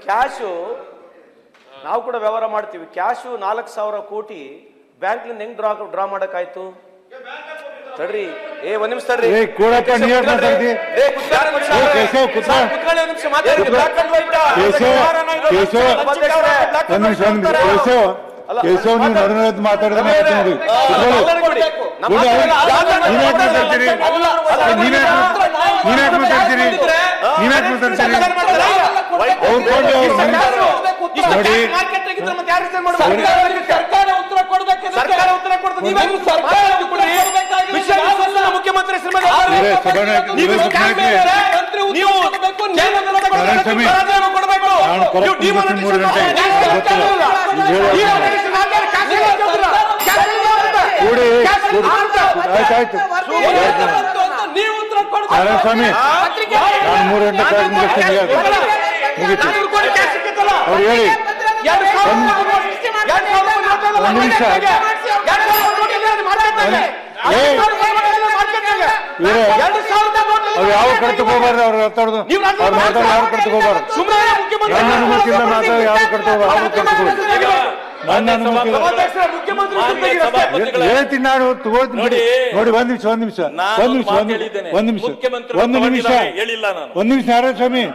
Cash ನಾವು ಕೂಡ ವ್ಯವಹಾರ ಮಾಡ್ತೀವಿ. ಕ್ಯಾಶು 4,000 ಕೋಟಿ ಬ್ಯಾಂಕ್ಲಿಂದ ಹೆಂಗ್ ಡ್ರಾ ಮಾಡಕ್ಕಾಯ್ತು? ತಡ್ರಿ, ಒಂದ್ ನಿಮಿಷ ತಡ್ರಿ. ಕೇಶವ್, ನೀವು ನಡು ಮಾತಾಡಿದ್ರೆ ಮುಖ್ಯಮಂತ್ರಿ ನಾರಾಯಣಸ್ವಾಮಿ, ನಾನು 3 ಗಂಟೆ ಮುಗಿತು. ಅವ್ರು ಹೇಳಿ ಒಂದು ನಿಮಿಷ. ಅವ್ರು ಯಾವ ಕಡೆ ಹೋಗ್ಬಾರ್ದು, ಅವ್ರು ಮಾತಾಡೋದು ಅವ್ರು ಮಾತಾಡೋ ಯಾವ ಕಡೆ ಹೋಗ್ಬಾರ್ದು. ನನ್ನ ಅನುಮತಿಯಿಂದ ಮಾತಾಡೋ ಯಾವ ಕಡೆ ನನ್ನ ಅನುಮತಿ ಹೇಳ್ತೀನಿ ನಾನು ತಗೋತೀನಿ ಬಿಡಿ. ನೋಡಿ, ಒಂದ್ ನಿಮಿಷ ನಾರಾಯಣಸ್ವಾಮಿ,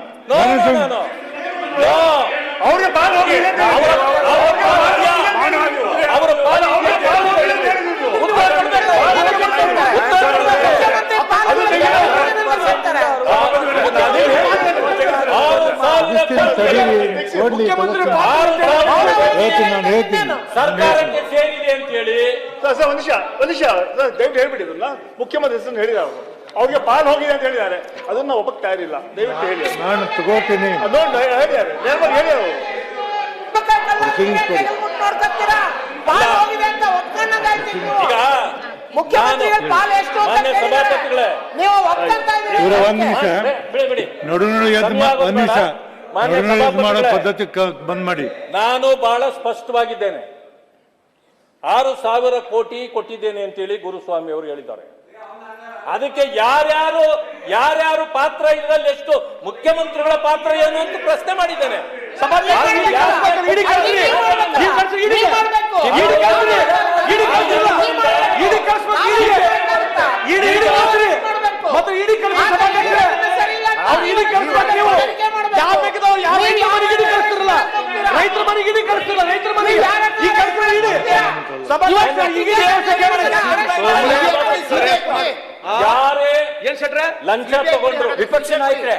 ಸರ್ಕಾರಕ್ಕೆ ಸೇರಿದೆ ಅಂತ ಹೇಳಿ ಒಂದ್ ನಿಮಿಷ ದಯವಿಟ್ಟು ಹೇಳ್ಬಿಟ್ಟಿದ್ರಲ್ಲ, ಮುಖ್ಯಮಂತ್ರಿ ಹೆಸರನ್ನು ಹೇಳಿದ ಅವ್ರಿಗೆ ಪಾಲ್ ಹೋಗಿದೆ ಅಂತ ಹೇಳಿದ್ದಾರೆ. ಅದನ್ನ ಒಪ್ಪಕ್ಕೆ ತಯಾರಿಲ್ಲ, ದಯವಿಟ್ಟು ಹೇಳಿ. ನಾನು ತಗೋತೀನಿ. ಅದೊಂದು ಹೇಳಿದ್ದಾರೆ, ನೇರವಾಗಿ ಹೇಳಿ ಅವರು. ಒಂದ್ ನಿಮಿಷ ನೋಡು, ಒಂದ್ ನಿಮಿಷ ಮಾಡೋ ಪದ್ಧತಿ ಬಂದ್ ಮಾಡಿ. ನಾನು ಬಹಳ ಸ್ಪಷ್ಟವಾಗಿದ್ದೇನೆ. 6,000 ಕೋಟಿ ಕೊಟ್ಟಿದ್ದೇನೆ ಅಂತೇಳಿ ಗುರುಸ್ವಾಮಿ ಅವರು ಹೇಳಿದ್ದಾರೆ. ಅದಕ್ಕೆ ಯಾರ್ಯಾರು ಪಾತ್ರ ಇದರಲ್ಲಿ ಎಷ್ಟು, ಮುಖ್ಯಮಂತ್ರಿಗಳ ಪಾತ್ರ ಏನು ಅಂತ ಪ್ರಶ್ನೆ ಮಾಡಿದ್ದೇನೆ. ರೈತರ ಮನೆಗೆ ಕಳಿಸ್ತಿಲ್ಲ, ರೈತರ ಮನೆಗೆ ಯಾರೇ ಲಂಚ ತಗೊಂಡ್ರು ವಿಪಕ್ಷ ನಾಯಕರೇ